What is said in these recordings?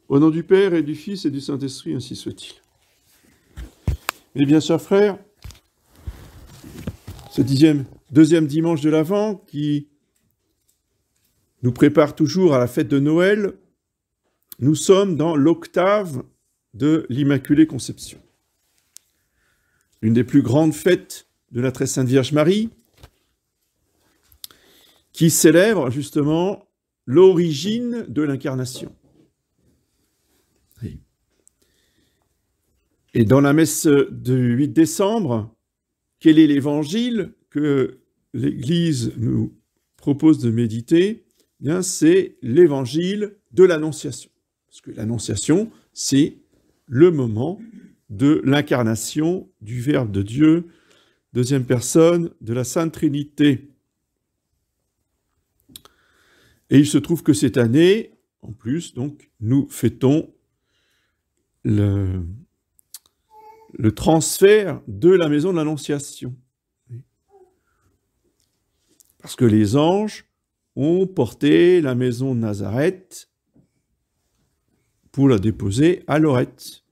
Au nom du Père et du Fils et du Saint-Esprit, ainsi soit-il. Et bien, chers frères, ce deuxième dimanche de l'Avent qui nous prépare toujours à la fête de Noël, nous sommes dans l'octave de l'Immaculée Conception. Une des plus grandes fêtes de la Très Sainte Vierge Marie, qui célèbre justement l'origine de l'incarnation. Et dans la messe du 8 décembre, quel est l'évangile que l'Église nous propose de méditer? Eh bien, c'est l'évangile de l'Annonciation. Parce que l'Annonciation, c'est le moment de l'incarnation du Verbe de Dieu, deuxième personne de la Sainte Trinité. Et il se trouve que cette année, en plus, donc, nous fêtons le transfert de la maison de l'Annonciation. Parce que les anges ont porté la maison de Nazareth pour la déposer à Lorette,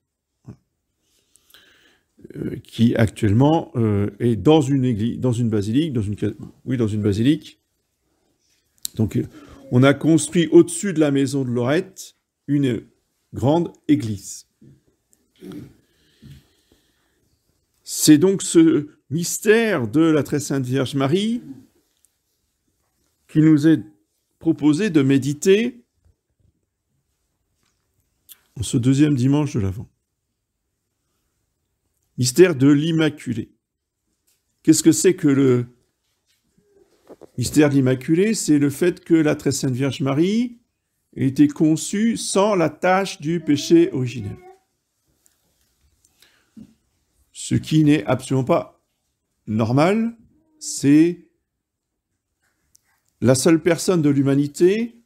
qui actuellement est dans une église, dans une basilique, dans une basilique. Donc, on a construit au-dessus de la maison de Lorette une grande église. C'est donc ce mystère de la Très Sainte Vierge Marie qui nous est proposé de méditer en ce deuxième dimanche de l'Avent. Mystère de l'Immaculée. Qu'est-ce que c'est que le mystère de l'Immaculée? C'est le fait que la Très Sainte Vierge Marie ait été conçue sans la tache du péché originel. Ce qui n'est absolument pas normal, c'est la seule personne de l'humanité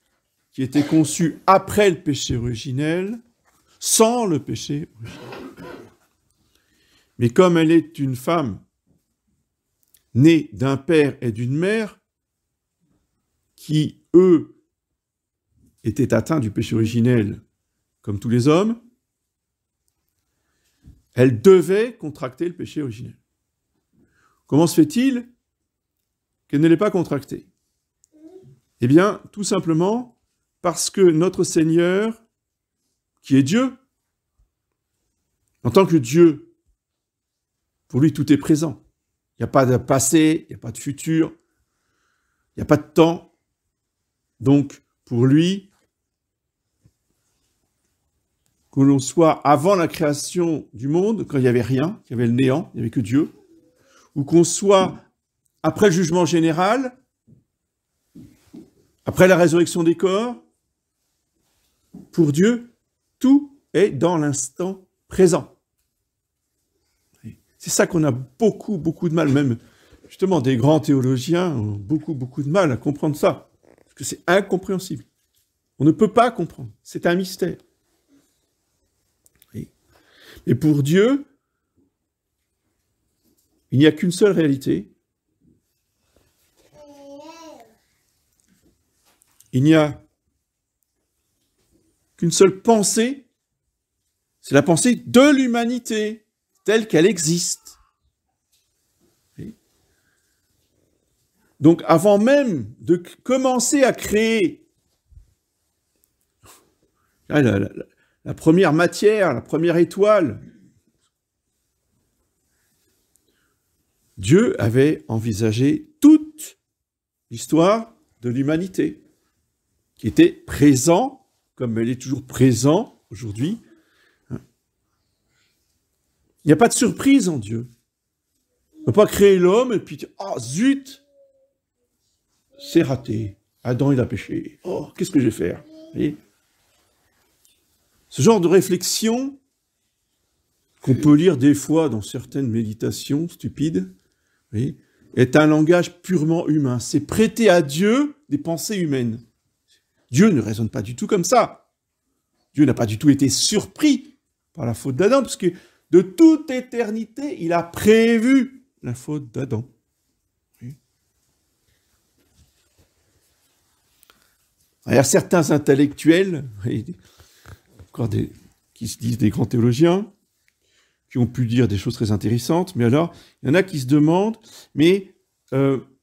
qui était conçue après le péché originel, sans le péché originel. Mais comme elle est une femme née d'un père et d'une mère, qui, eux, étaient atteints du péché originel comme tous les hommes, elle devait contracter le péché originel. Comment se fait-il qu'elle ne l'ait pas contracté? Eh bien, tout simplement parce que notre Seigneur, qui est Dieu, en tant que Dieu, pour lui tout est présent. Il n'y a pas de passé, il n'y a pas de futur, il n'y a pas de temps. Donc, pour lui, que l'on soit avant la création du monde, quand il n'y avait rien, qu'il y avait le néant, il n'y avait que Dieu, ou qu'on soit après le jugement général, après la résurrection des corps, pour Dieu, tout est dans l'instant présent. C'est ça qu'on a beaucoup de mal, même justement des grands théologiens ont beaucoup de mal à comprendre ça, parce que c'est incompréhensible. On ne peut pas comprendre, c'est un mystère. Et pour Dieu, il n'y a qu'une seule réalité. Il n'y a qu'une seule pensée, c'est la pensée de l'humanité, telle qu'elle existe. Donc avant même de commencer à créer la première matière, la première étoile, Dieu avait envisagé toute l'histoire de l'humanité, qui était présent, comme elle est toujours présente aujourd'hui. Il n'y a pas de surprise en Dieu. On ne peut pas créer l'homme et puis dire « Ah, zut, c'est raté. Adam, il a péché. Oh, qu'est-ce que je vais faire ?» Vous voyez ? Ce genre de réflexion qu'on peut lire des fois dans certaines méditations stupides, vous voyez, est un langage purement humain. C'est prêter à Dieu des pensées humaines. Dieu ne raisonne pas du tout comme ça. Dieu n'a pas du tout été surpris par la faute d'Adam, parce que de toute éternité, il a prévu la faute d'Adam. Il y a certains intellectuels encore qui se disent des grands théologiens, qui ont pu dire des choses très intéressantes, mais alors, il y en a qui se demandent, mais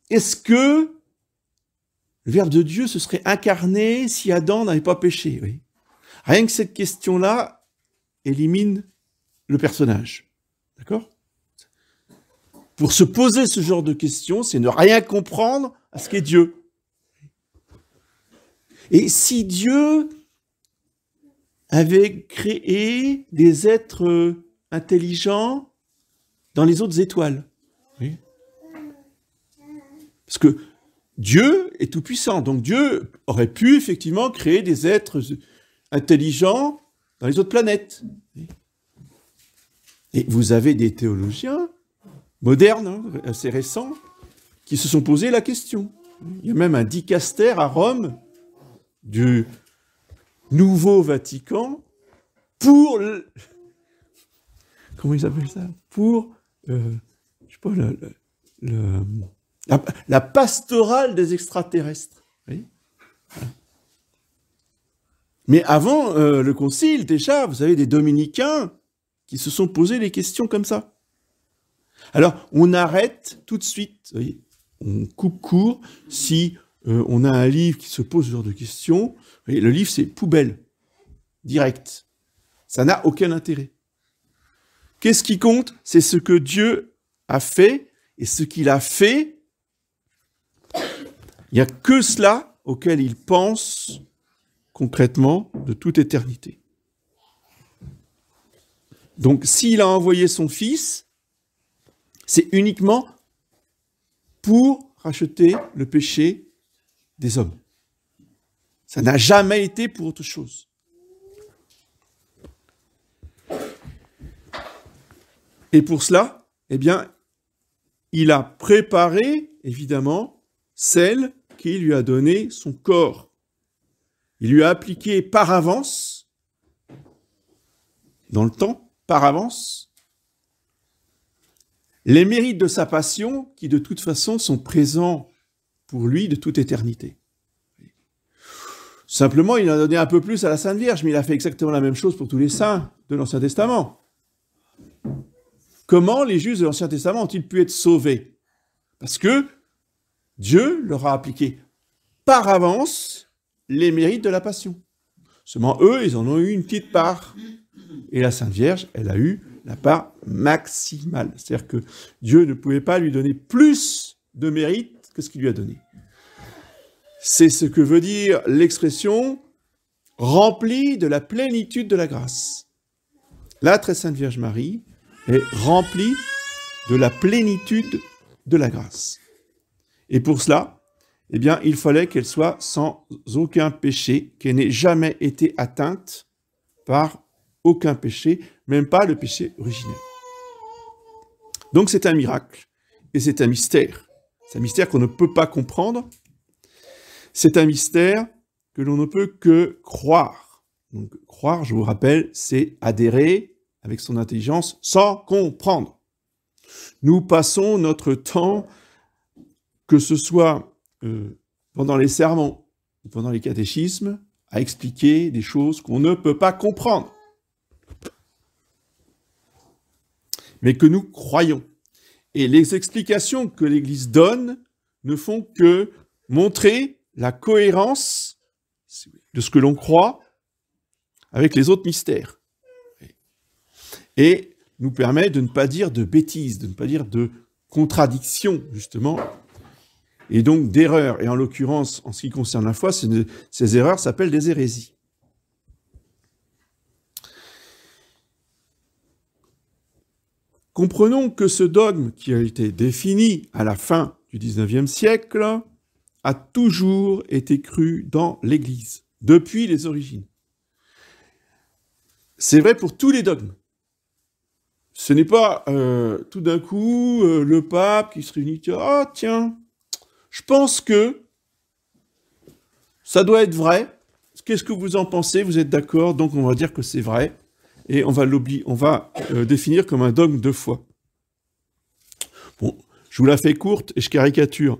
est-ce que le Verbe de Dieu se serait incarné si Adam n'avait pas péché? Oui. Rien que cette question-là élimine le personnage. D'accord? Pour se poser ce genre de questions, c'est ne rien comprendre à ce qu'est Dieu. Et si Dieu avait créé des êtres intelligents dans les autres étoiles? Oui. Parce que Dieu est tout-puissant, donc Dieu aurait pu effectivement créer des êtres intelligents dans les autres planètes. Et vous avez des théologiens modernes, hein, assez récents, qui se sont posé la question. Il y a même un dicaster à Rome du Nouveau Vatican pour comment ils appellent ça? Pour je sais pas, la pastorale des extraterrestres. Oui. Mais avant le concile, déjà, vous avez des dominicains qui se sont posés des questions comme ça. Alors, on arrête tout de suite, vous voyez, on coupe court si on a un livre qui se pose ce genre de questions. Vous voyez, le livre, c'est poubelle, direct. Ça n'a aucun intérêt. Qu'est-ce qui compte? C'est ce que Dieu a fait, et ce qu'il a fait, il n'y a que cela auquel il pense concrètement de toute éternité. Donc, s'il a envoyé son Fils, c'est uniquement pour racheter le péché des hommes. Ça n'a jamais été pour autre chose. Et pour cela, eh bien, il a préparé, évidemment, celle qui lui a donné son corps. Il lui a appliqué par avance, dans le temps, par avance, les mérites de sa passion qui, de toute façon, sont présents pour lui de toute éternité. Simplement, il en a donné un peu plus à la Sainte Vierge, mais il a fait exactement la même chose pour tous les saints de l'Ancien Testament. Comment les Juifs de l'Ancien Testament ont-ils pu être sauvés? Parce que Dieu leur a appliqué par avance les mérites de la passion. Seulement eux, ils en ont eu une petite part. Et la Sainte Vierge, elle a eu la part maximale. C'est-à-dire que Dieu ne pouvait pas lui donner plus de mérite que ce qu'il lui a donné. C'est ce que veut dire l'expression « remplie de la plénitude de la grâce ». La très sainte Vierge Marie est remplie de la plénitude de la grâce. Et pour cela, eh bien, il fallait qu'elle soit sans aucun péché, qu'elle n'ait jamais été atteinte par aucun péché, même pas le péché originel. Donc c'est un miracle, et c'est un mystère. C'est un mystère qu'on ne peut pas comprendre. C'est un mystère que l'on ne peut que croire. Donc croire, je vous rappelle, c'est adhérer avec son intelligence sans comprendre. Nous passons notre temps, que ce soit pendant les sermons ou pendant les catéchismes, à expliquer des choses qu'on ne peut pas comprendre, mais que nous croyons. Et les explications que l'Église donne ne font que montrer la cohérence de ce que l'on croit avec les autres mystères. Et nous permet de ne pas dire de bêtises, de ne pas dire de contradictions, justement, et donc d'erreurs. Et en l'occurrence, en ce qui concerne la foi, ces erreurs s'appellent des hérésies. Comprenons que ce dogme qui a été défini à la fin du XIXe siècle a toujours été cru dans l'Église, depuis les origines. C'est vrai pour tous les dogmes. Ce n'est pas tout d'un coup le pape qui se réunit et dit « Ah tiens, je pense que ça doit être vrai. Qu'est-ce que vous en pensez? Vous êtes d'accord? Donc on va dire que c'est vrai. » Et on va définir comme un dogme de foi. Bon, je vous la fais courte et je caricature.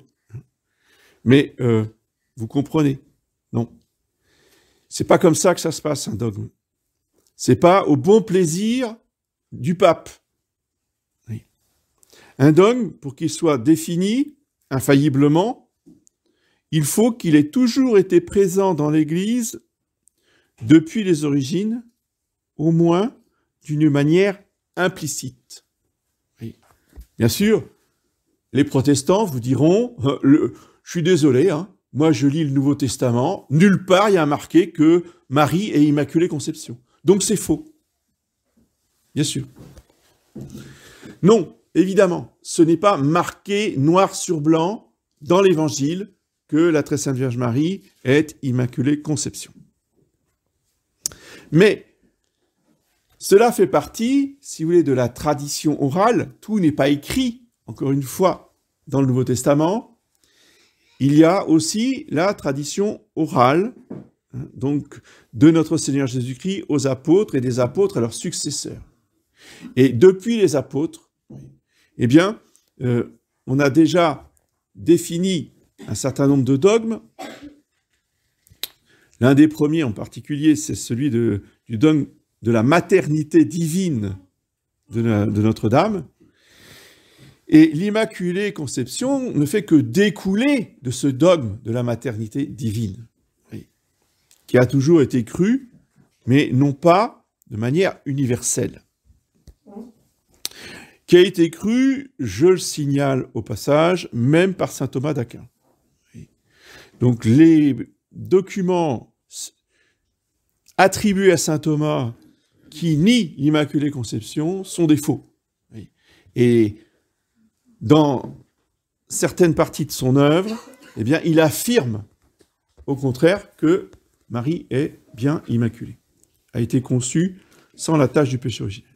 Mais vous comprenez? Non. C'est pas comme ça que ça se passe, un dogme. C'est pas au bon plaisir du pape. Oui. Un dogme, pour qu'il soit défini infailliblement, il faut qu'il ait toujours été présent dans l'Église depuis les origines, au moins d'une manière implicite. Oui. Bien sûr, les protestants vous diront, je suis désolé, hein, moi je lis le Nouveau Testament, nulle part il y a marqué que Marie est Immaculée Conception. Donc c'est faux. Bien sûr. Non, évidemment, ce n'est pas marqué noir sur blanc dans l'Évangile que la Très Sainte Vierge Marie est Immaculée Conception. Mais cela fait partie, si vous voulez, de la tradition orale. Tout n'est pas écrit, encore une fois, dans le Nouveau Testament. Il y a aussi la tradition orale, donc de notre Seigneur Jésus-Christ aux apôtres et des apôtres à leurs successeurs. Et depuis les apôtres, eh bien, on a déjà défini un certain nombre de dogmes. L'un des premiers en particulier, c'est celui du dogme de la maternité divine de Notre-Dame. Et l'Immaculée Conception ne fait que découler de ce dogme de la maternité divine, qui a toujours été cru, mais non pas de manière universelle. Qui a été cru, je le signale au passage, même par saint Thomas d'Aquin. Donc les documents attribués à saint Thomas qui nient l'Immaculée Conception sont des faux. Et dans certaines parties de son œuvre, eh bien, il affirme au contraire que Marie est bien immaculée, a été conçue sans la tache du péché originel.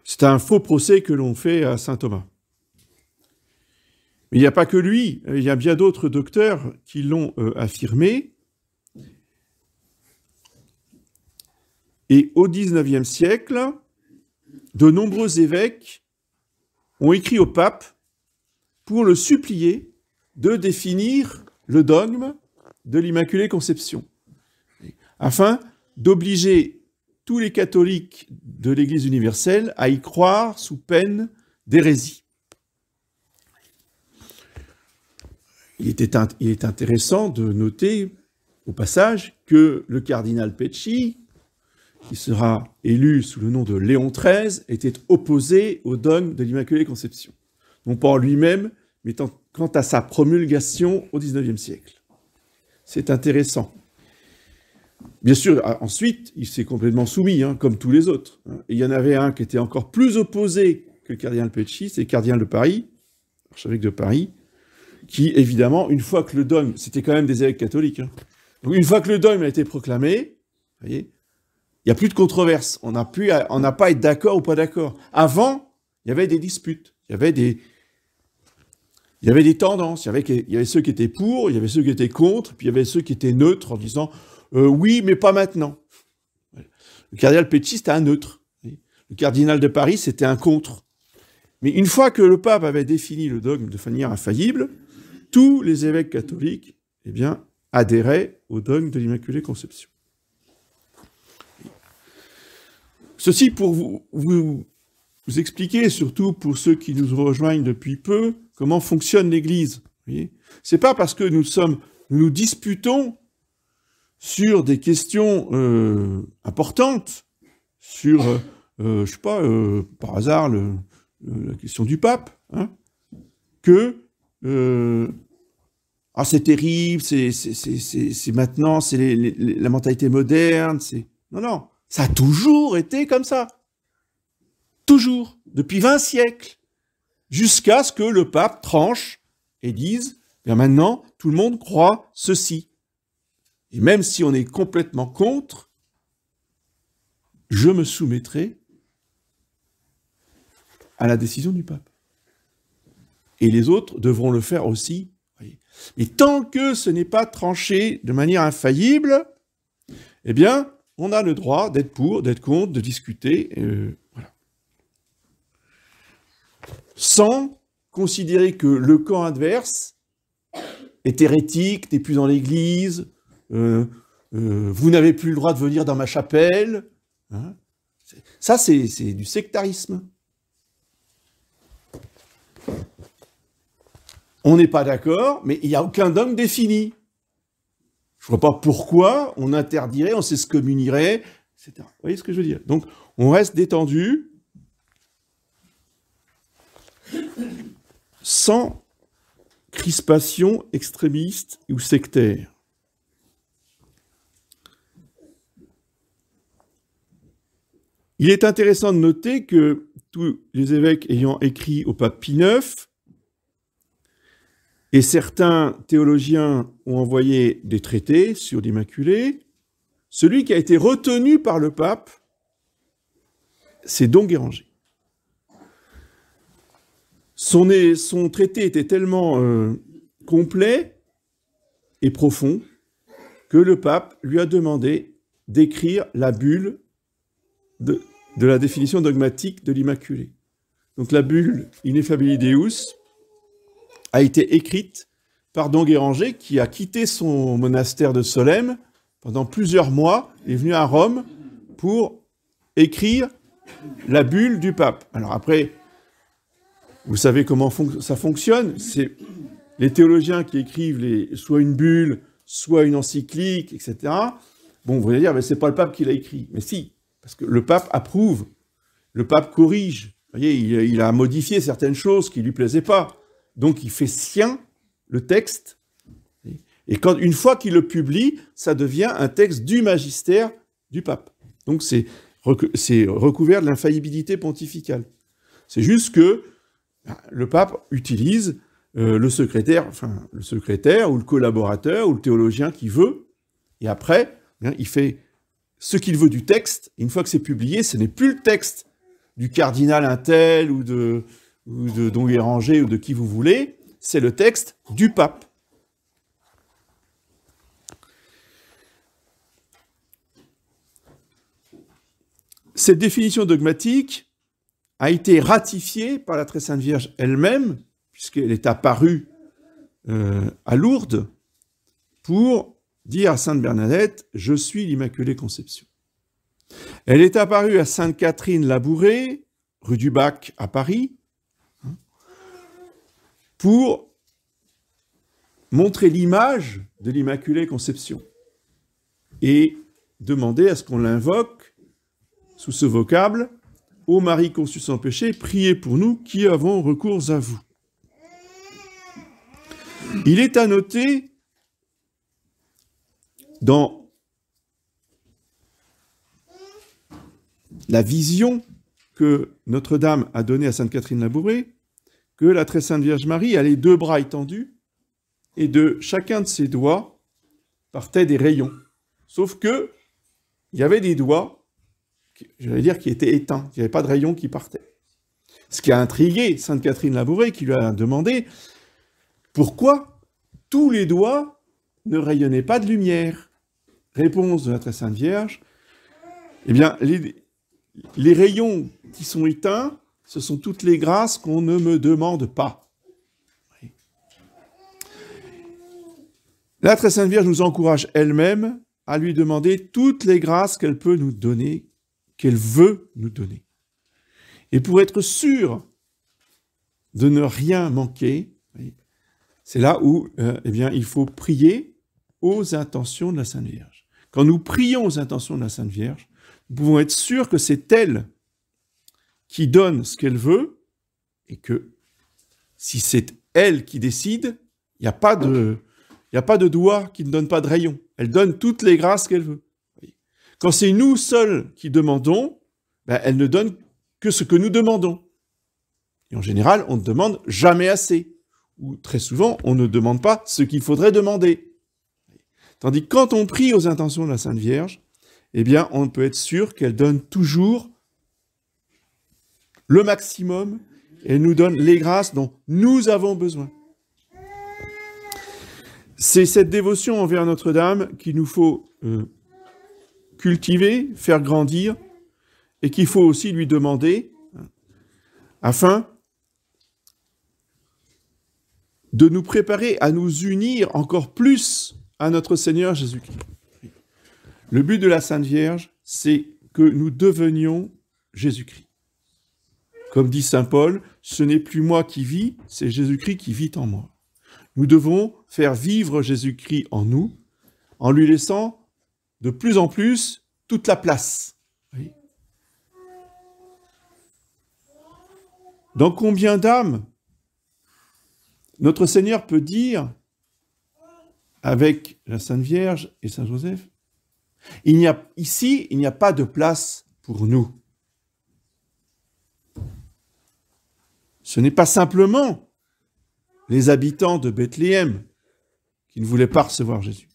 C'est un faux procès que l'on fait à saint Thomas. Mais il n'y a pas que lui, il y a bien d'autres docteurs qui l'ont affirmé. Et au XIXe siècle, de nombreux évêques ont écrit au pape pour le supplier de définir le dogme de l'Immaculée Conception, afin d'obliger tous les catholiques de l'Église universelle à y croire sous peine d'hérésie. Il est intéressant de noter, au passage, que le cardinal Pecci, qui sera élu sous le nom de Léon XIII, était opposé au dogme de l'Immaculée Conception. Non pas en lui-même, mais quant à sa promulgation au XIXe siècle. C'est intéressant. Bien sûr, ensuite, il s'est complètement soumis, comme tous les autres. Et il y en avait un qui était encore plus opposé que le cardinal Pecci, c'est le cardinal de Paris, archevêque de Paris, qui, évidemment, une fois que le dogme, c'était quand même des évêques catholiques, donc une fois que le dogme a été proclamé, vous voyez, il n'y a plus de controverse. On n'a pas à être d'accord ou pas d'accord. Avant, il y avait des disputes, il y avait des tendances, il y avait ceux qui étaient pour, il y avait ceux qui étaient contre, puis il y avait ceux qui étaient neutres en disant oui, mais pas maintenant. Le cardinal Pecci, c'était un neutre. Le cardinal de Paris, c'était un contre. Mais une fois que le pape avait défini le dogme de manière infaillible, tous les évêques catholiques, eh bien, adhéraient au dogme de l'Immaculée Conception. Ceci pour vous expliquer, surtout pour ceux qui nous rejoignent depuis peu, comment fonctionne l'Église. C'est pas parce que nous disputons sur des questions importantes, sur, je sais pas, par hasard, la question du pape, que c'est terrible, c'est maintenant, c'est la mentalité moderne, non. Ça a toujours été comme ça. Toujours. Depuis 20 siècles. Jusqu'à ce que le pape tranche et dise, bien maintenant, tout le monde croit ceci. Et même si on est complètement contre, je me soumettrai à la décision du pape. Et les autres devront le faire aussi. Mais tant que ce n'est pas tranché de manière infaillible, eh bien, on a le droit d'être pour, d'être contre, de discuter, voilà. Sans considérer que le camp adverse est hérétique, n'est plus dans l'Église, vous n'avez plus le droit de venir dans ma chapelle. Hein. Ça, c'est du sectarisme. On n'est pas d'accord, mais il n'y a aucun dogme défini. Je ne vois pas pourquoi on interdirait, on s'excommunierait, etc. Vous voyez ce que je veux dire? Donc, on reste détendu, sans crispation extrémiste ou sectaire. Il est intéressant de noter que tous les évêques ayant écrit au pape Pie IX, et certains théologiens ont envoyé des traités sur l'Immaculée, celui qui a été retenu par le pape, c'est Don Guéranger. Son traité était tellement complet et profond que le pape lui a demandé d'écrire la bulle de la définition dogmatique de l'Immaculée. Donc la bulle Ineffabili Deus a été écrite par Don Guéranger, qui a quitté son monastère de Solesmes pendant plusieurs mois, est venu à Rome pour écrire la bulle du pape. Alors après, vous savez comment ça fonctionne, c'est les théologiens qui écrivent soit une bulle, soit une encyclique, etc. Bon, vous allez dire, mais c'est pas le pape qui l'a écrit. Mais si, parce que le pape approuve, le pape corrige. Vous voyez, il a modifié certaines choses qui lui plaisaient pas. Donc il fait sien le texte, et une fois qu'il le publie, ça devient un texte du magistère du pape. Donc c'est recouvert de l'infaillibilité pontificale. C'est juste que le pape utilise le secrétaire ou le collaborateur ou le théologien qu'il veut, et après, il fait ce qu'il veut du texte. Une fois que c'est publié, ce n'est plus le texte du cardinal untel ou de Don Guéranger ou de qui vous voulez, c'est le texte du pape. Cette définition dogmatique a été ratifiée par la Très Sainte Vierge elle-même, puisqu'elle est apparue à Lourdes pour dire à Sainte Bernadette « Je suis l'Immaculée Conception ». Elle est apparue à Sainte Catherine Labouré, rue du Bac à Paris, pour montrer l'image de l'Immaculée Conception et demander à ce qu'on l'invoque sous ce vocable « Ô Marie conçue sans péché, priez pour nous qui avons recours à vous ». Il est à noter dans la vision que Notre-Dame a donnée à Sainte Catherine Labouré, que la Très Sainte Vierge Marie a les deux bras étendus, et de chacun de ses doigts partaient des rayons. Sauf que il y avait des doigts, j'allais dire, qui étaient éteints, il n'y avait pas de rayons qui partaient. Ce qui a intrigué Sainte Catherine Labouré, qui lui a demandé pourquoi tous les doigts ne rayonnaient pas de lumière. Réponse de la Très Sainte Vierge, eh bien, les rayons qui sont éteints, ce sont toutes les grâces qu'on ne me demande pas. La Très Sainte Vierge nous encourage elle-même à lui demander toutes les grâces qu'elle peut nous donner, qu'elle veut nous donner. Et pour être sûr de ne rien manquer, c'est là où il faut prier aux intentions de la Sainte Vierge. Quand nous prions aux intentions de la Sainte Vierge, nous pouvons être sûrs que c'est elle qui donne ce qu'elle veut, et que si c'est elle qui décide, il n'y a pas de doigt qui ne donne pas de rayon. Elle donne toutes les grâces qu'elle veut. Quand c'est nous seuls qui demandons, elle ne donne que ce que nous demandons. Et en général, on ne demande jamais assez. Ou très souvent, on ne demande pas ce qu'il faudrait demander. Tandis que quand on prie aux intentions de la Sainte Vierge, eh bien, on peut être sûr qu'elle donne toujours le maximum, et elle nous donne les grâces dont nous avons besoin. C'est cette dévotion envers Notre-Dame qu'il nous faut cultiver, faire grandir, et qu'il faut aussi lui demander, afin de nous préparer à nous unir encore plus à notre Seigneur Jésus-Christ. Le but de la Sainte Vierge, c'est que nous devenions Jésus-Christ. Comme dit saint Paul, ce n'est plus moi qui vis, c'est Jésus-Christ qui vit en moi. Nous devons faire vivre Jésus-Christ en nous, en lui laissant de plus en plus toute la place. Oui. Dans combien d'âmes notre Seigneur peut dire, avec la Sainte Vierge et Saint Joseph, ici, il n'y a pas de place pour nous. Ce n'est pas simplement les habitants de Bethléem qui ne voulaient pas recevoir Jésus.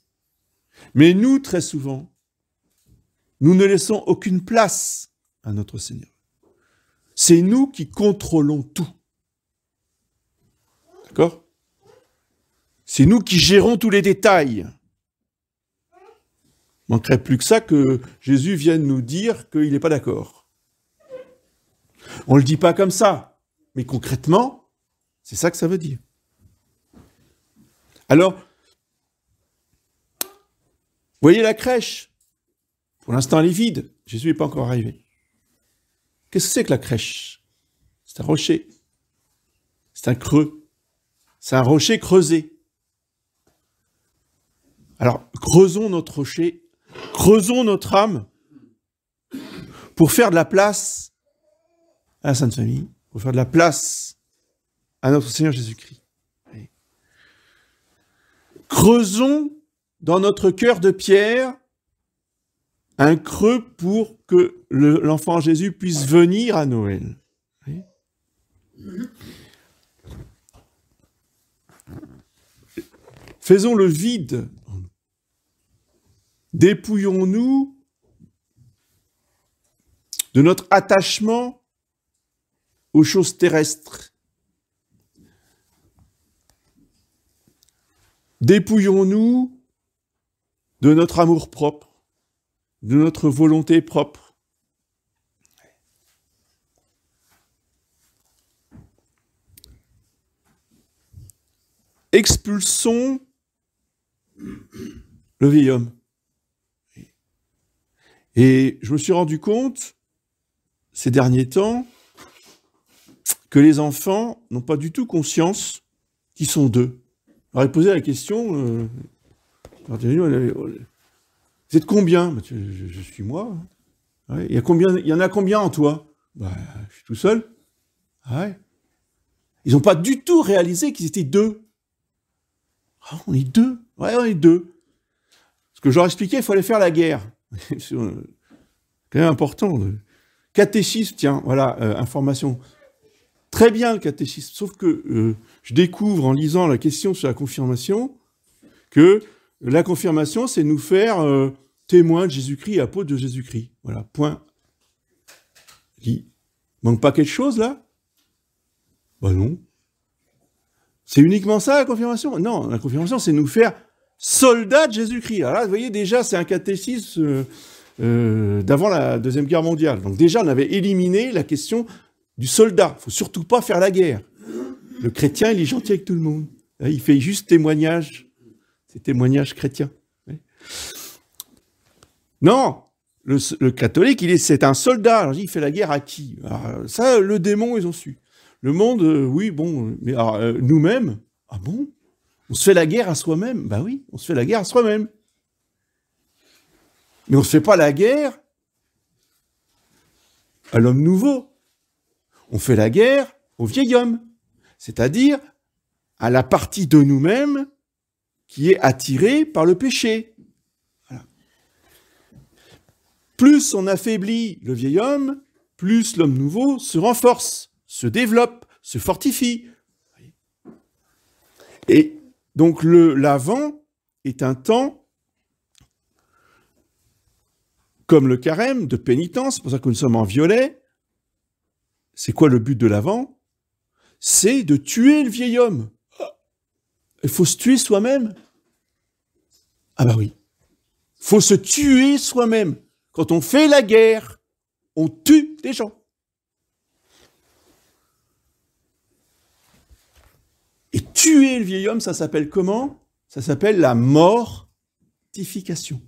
Mais nous, très souvent, nous ne laissons aucune place à notre Seigneur. C'est nous qui contrôlons tout. D'accord ? C'est nous qui gérons tous les détails. Il ne manquerait plus que ça que Jésus vienne nous dire qu'il n'est pas d'accord. On ne le dit pas comme ça, mais concrètement, c'est ça que ça veut dire. Alors, vous voyez la crèche ? Pour l'instant, elle est vide. Jésus n'est pas encore arrivé. Qu'est-ce que c'est que la crèche ? C'est un rocher. C'est un creux. C'est un rocher creusé. Alors, creusons notre rocher, creusons notre âme pour faire de la place à la Sainte Famille, pour faire de la place à notre Seigneur Jésus-Christ. Creusons dans notre cœur de pierre un creux pour que l'enfant Jésus puisse venir à Noël. Faisons le vide. Dépouillons-nous de notre attachement aux choses terrestres. Dépouillons-nous de notre amour propre, de notre volonté propre. Expulsons le vieil homme. Et je me suis rendu compte, ces derniers temps, que les enfants n'ont pas du tout conscience qu'ils sont deux. On leur a posé la question, vous êtes combien ? Je suis moi. Ouais. Il y en a combien en toi ? Je suis tout seul. Ouais. Ils n'ont pas du tout réalisé qu'ils étaient deux. Ah, on est deux. Ouais, on est deux. Ce que je leur expliquais, il fallait faire la guerre. C'est quand même important. Catéchisme, tiens, voilà, information. Très bien le catéchisme, sauf que je découvre en lisant la question sur la confirmation que la confirmation, c'est nous faire témoins de Jésus-Christ, apôtres de Jésus-Christ. Voilà, point. Il manque pas quelque chose là ? Non. C'est uniquement ça la confirmation ? Non, la confirmation, c'est nous faire soldats de Jésus-Christ. Alors là, vous voyez, déjà, c'est un catéchisme d'avant la Deuxième Guerre mondiale. Donc déjà, on avait éliminé la question du soldat. Il ne faut surtout pas faire la guerre. Le chrétien, il est gentil avec tout le monde. Il fait juste témoignage. C'est témoignage chrétien. Non, le catholique, c'est un soldat. Alors, il fait la guerre à qui ? Alors, ça, le démon, ils ont su. Le monde, oui, bon. Mais alors, nous-mêmes, ah bon ? On se fait la guerre à soi-même ? Ben oui, on se fait la guerre à soi-même. Mais on ne se fait pas la guerre à l'homme nouveau. On fait la guerre au vieil homme. C'est-à-dire à la partie de nous-mêmes qui est attirée par le péché. Voilà. Plus on affaiblit le vieil homme, plus l'homme nouveau se renforce, se développe, se fortifie. Et donc l'Avent est un temps, comme le carême, de pénitence, c'est pour ça que nous sommes en violet. C'est quoi le but de l'Avent ? C'est de tuer le vieil homme. Il faut se tuer soi-même. Ah bah oui. Il faut se tuer soi-même. Quand on fait la guerre, on tue des gens. Et tuer le vieil homme, ça s'appelle comment ? Ça s'appelle la mortification.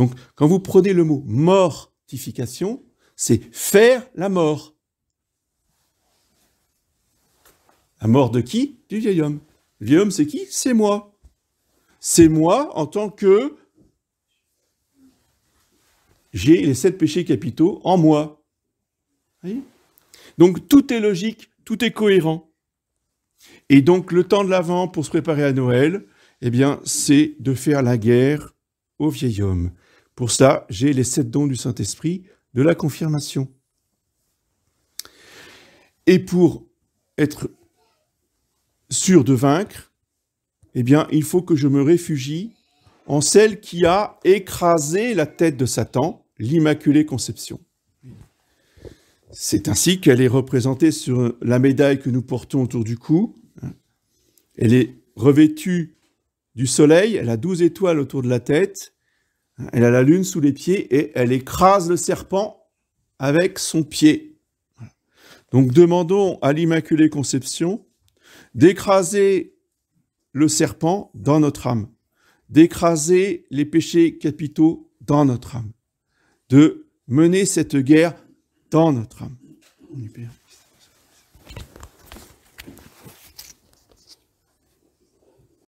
Donc, quand vous prenez le mot mortification, c'est faire la mort. La mort de qui? Du vieil homme. Le vieil homme, c'est qui? C'est moi. C'est moi en tant que j'ai les 7 péchés capitaux en moi. Vous voyez? Donc, tout est logique, tout est cohérent. Et donc, le temps de l'Avent pour se préparer à Noël, eh bien, c'est de faire la guerre au vieil homme. Pour ça, j'ai les 7 dons du Saint-Esprit de la confirmation. Et pour être sûr de vaincre, eh bien, il faut que je me réfugie en celle qui a écrasé la tête de Satan, l'Immaculée Conception. C'est ainsi qu'elle est représentée sur la médaille que nous portons autour du cou. Elle est revêtue du soleil, elle a 12 étoiles autour de la tête, elle a la lune sous les pieds et elle écrase le serpent avec son pied. Donc demandons à l'Immaculée Conception d'écraser le serpent dans notre âme, d'écraser les péchés capitaux dans notre âme, de mener cette guerre dans notre âme.